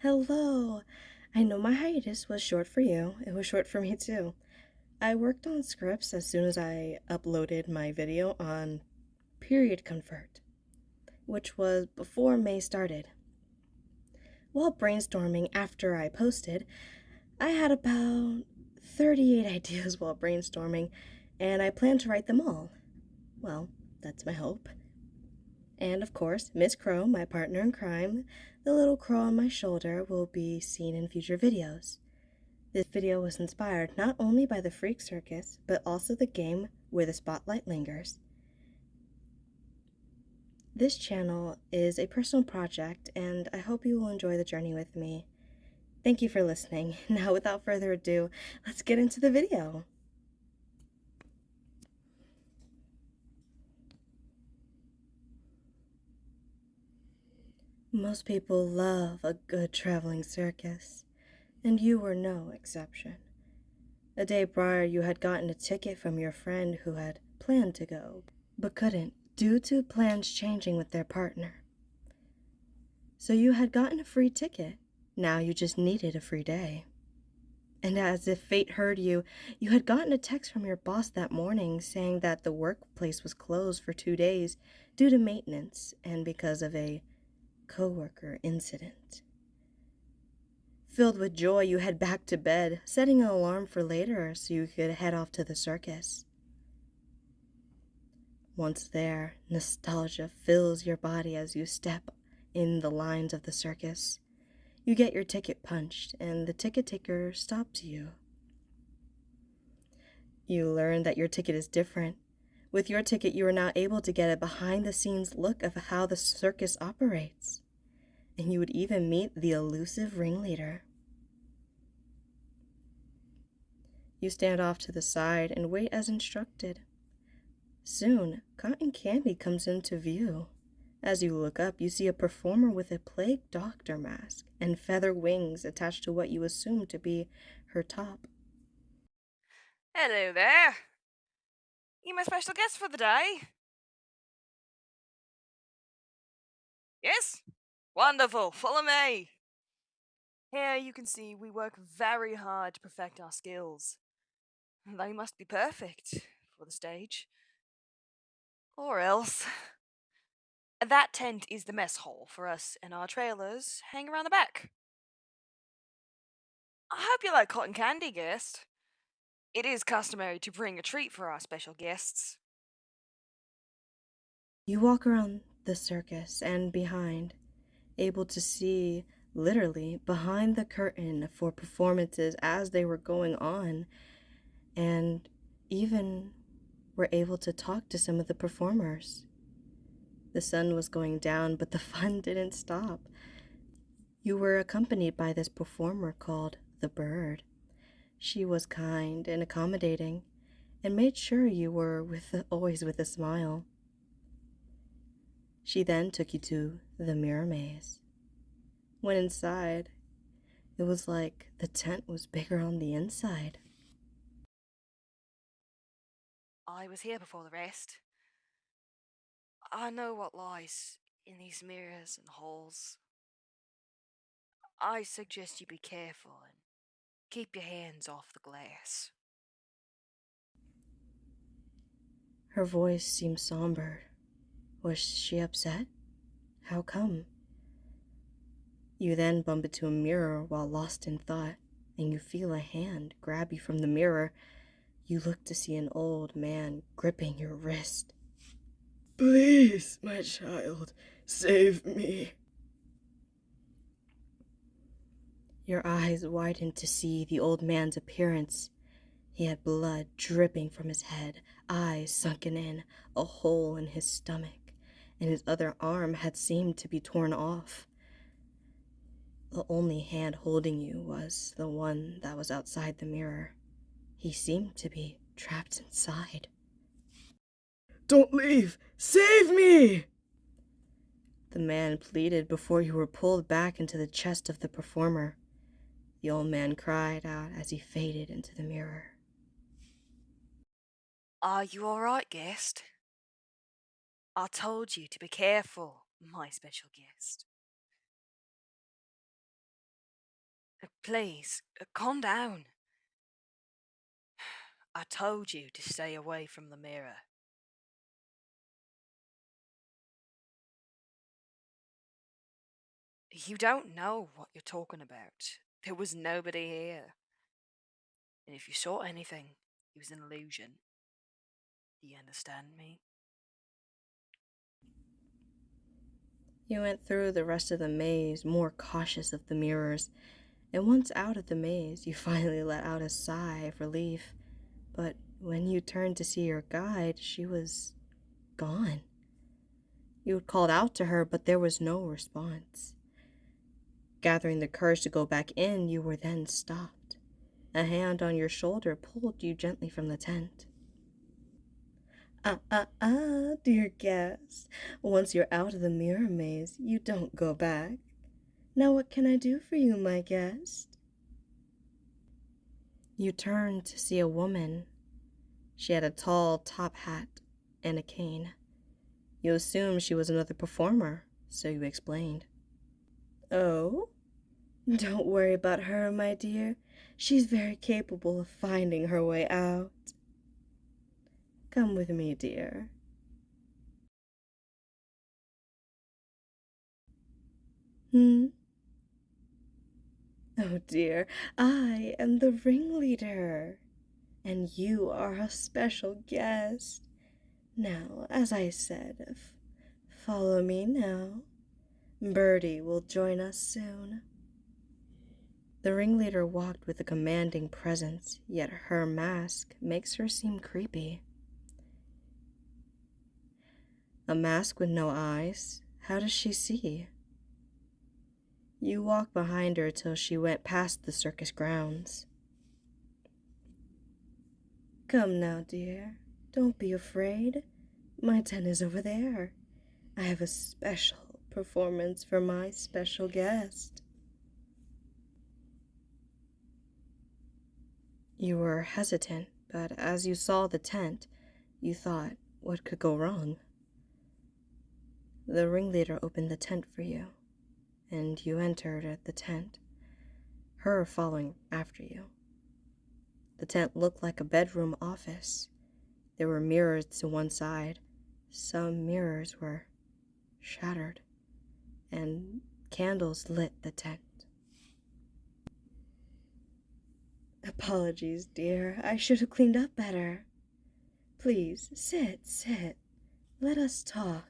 Hello! I know my hiatus was short for you. It was short for me too. I worked on scripts as soon as I uploaded my video on period convert, which was before May started. While brainstorming after I posted, I had about 38 ideas while brainstorming, and I plan to write them all. Well, that's my hope. And of course, Miss Crow, my partner in crime, the little crow on my shoulder, will be seen in future videos. This video was inspired not only by the Freak Circus, but also the game Where the Spotlight Lingers. This channel is a personal project, and I hope you will enjoy the journey with me. Thank you for listening. Now, without further ado, let's get into the video. Most people love a good traveling circus, and you were no exception. A day prior, you had gotten a ticket from your friend who had planned to go, but couldn't due to plans changing with their partner. So you had gotten a free ticket. Now you just needed a free day. And as if fate heard you, you had gotten a text from your boss that morning saying that the workplace was closed for 2 days due to maintenance and because of a coworker incident. Filled with joy, you head back to bed, setting an alarm for later so you could head off to the circus. Once there, nostalgia fills your body as you step in the lines of the circus. You get your ticket punched, and the ticket taker stops you. You learn that your ticket is different. With your ticket, you are now able to get a behind-the-scenes look of how the circus operates. And you would even meet the elusive ringleader. You stand off to the side and wait as instructed. Soon, cotton candy comes into view. As you look up, you see a performer with a plague doctor mask and feather wings attached to what you assume to be her top. Hello there. You my special guest for the day? Yes? Wonderful. Follow me. Here you can see we work very hard to perfect our skills. They must be perfect for the stage. Or else. That tent is the mess hall for us, and our trailers hang around the back. I hope you like cotton candy, guest. It is customary to bring a treat for our special guests. You walk around the circus and behind, able to see literally behind the curtain for performances as they were going on, and even were able to talk to some of the performers. The sun was going down, but the fun didn't stop. You were accompanied by this performer called the Bird. She was kind and accommodating, and made sure you were always with a smile. She then took you to the mirror maze. When inside, it was like the tent was bigger on the inside. I was here before the rest. I know what lies in these mirrors and halls. I suggest you be careful and keep your hands off the glass. Her voice seemed somber. Was she upset? How come? You then bump into a mirror while lost in thought, and you feel a hand grab you from the mirror. You look to see an old man gripping your wrist. Please, my child, save me. Your eyes widen to see the old man's appearance. He had blood dripping from his head, eyes sunken in, a hole in his stomach, and his other arm had seemed to be torn off. The only hand holding you was the one that was outside the mirror. He seemed to be trapped inside. Don't leave! Save me! The man pleaded before you were pulled back into the chest of the performer. The old man cried out as he faded into the mirror. Are you alright, guest? I told you to be careful, my special guest. Please, calm down. I told you to stay away from the mirror. You don't know what you're talking about. There was nobody here. And if you saw anything, it was an illusion. Do you understand me? You went through the rest of the maze, more cautious of the mirrors, and once out of the maze, you finally let out a sigh of relief. But when you turned to see your guide, she was gone. You had called out to her, but there was no response. Gathering the courage to go back in, you were then stopped. A hand on your shoulder pulled you gently from the tent. Dear guest. Once you're out of the mirror maze, you don't go back. Now what can I do for you, my guest? You turned to see a woman. She had a tall top hat and a cane. You assumed she was another performer, so you explained. Oh? Don't worry about her, my dear. She's very capable of finding her way out. Come with me, dear. Hmm? Oh dear, I am the ringleader, and you are a special guest. Now, as I said, follow me now. Birdie will join us soon. The ringleader walked with a commanding presence, yet her mask makes her seem creepy. A mask with no eyes? How does she see? You walked behind her till she went past the circus grounds. Come now, dear. Don't be afraid. My tent is over there. I have a special performance for my special guest. You were hesitant, but as you saw the tent, you thought, what could go wrong? The ringleader opened the tent for you, and you entered the tent, her following after you. The tent looked like a bedroom office. There were mirrors to one side. Some mirrors were shattered, and candles lit the tent. Apologies, dear. I should have cleaned up better. Please, sit. Let us talk.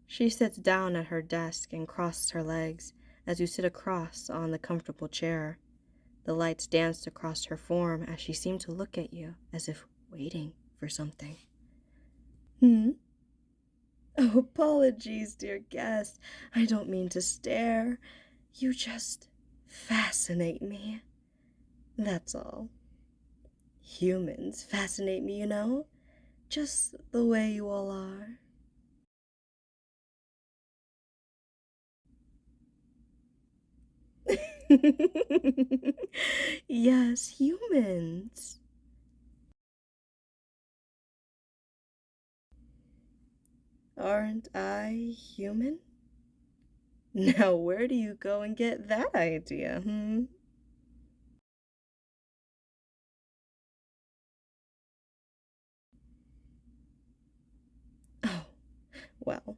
She sits down at her desk and crosses her legs as you sit across on the comfortable chair. The lights danced across her form as she seemed to look at you as if waiting for something. Hmm? Oh, apologies, dear guest. I don't mean to stare. You just fascinate me. That's all. Humans fascinate me, you know? Just the way you all are. Yes, humans. Aren't I human? Now, where do you go and get that idea, hmm? Oh, well,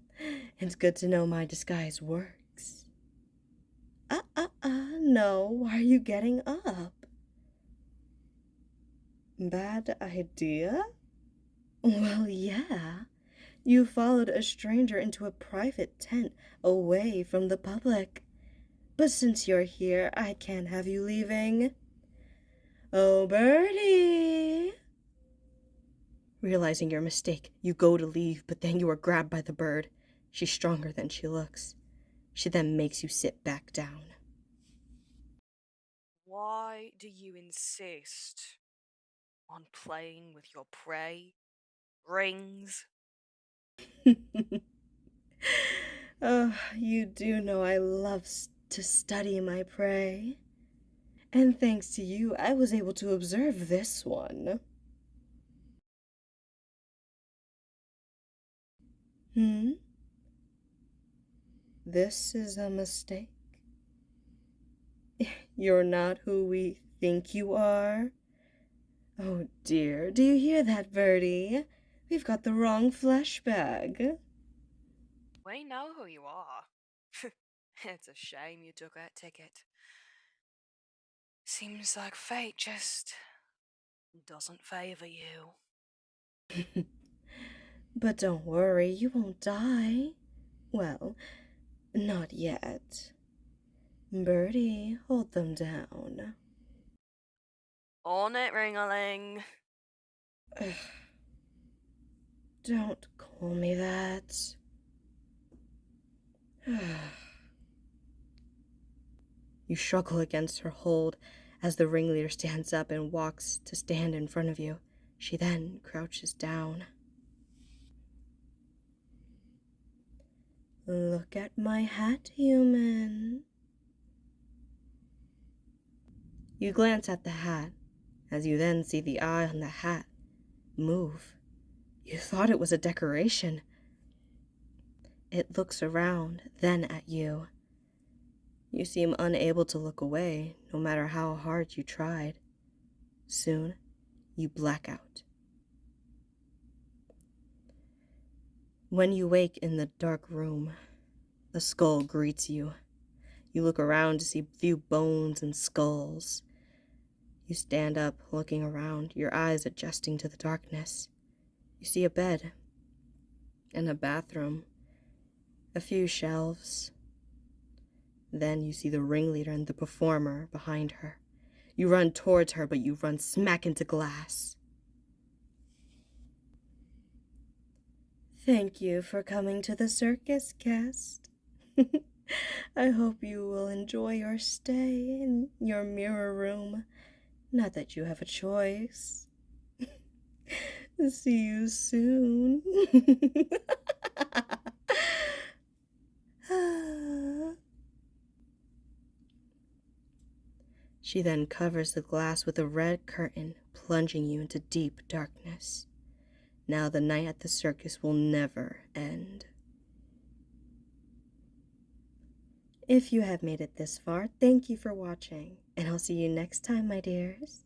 it's good to know my disguise works. No, why are you getting up? Bad idea? Well, yeah. You followed a stranger into a private tent away from the public. But since you're here, I can't have you leaving. Oh, Birdie! Realizing your mistake, you go to leave, but then you are grabbed by the bird. She's stronger than she looks. She then makes you sit back down. Why do you insist on playing with your prey? Rings? Oh, you do know I love to study my prey. And thanks to you, I was able to observe this one. Hmm? This is a mistake. You're not who we think you are. Oh dear, do you hear that, Birdie? We've got the wrong flesh bag. We know who you are. It's a shame you took that ticket. Seems like fate just doesn't favor you. But don't worry, you won't die. Well, not yet. Birdie, hold them down. On it, Ring-a-ling. Ugh. Don't call me that. You struggle against her hold as the ringleader stands up and walks to stand in front of you. She then crouches down. Look at my hat, human. You glance at the hat, as you then see the eye on the hat move. You thought it was a decoration. It looks around, then at you. You seem unable to look away, no matter how hard you tried. Soon, you black out. When you wake in the dark room, the skull greets you. You look around to see a few bones and skulls. You stand up, looking around, your eyes adjusting to the darkness. You see a bed and a bathroom, a few shelves. Then you see the ringleader and the performer behind her. You run towards her, but you run smack into glass. Thank you for coming to the circus, guest. I hope you will enjoy your stay in your mirror room. Not that you have a choice. See you soon. She then covers the glass with a red curtain, plunging you into deep darkness. Now the night at the circus will never end. If you have made it this far, thank you for watching, and I'll see you next time, my dears.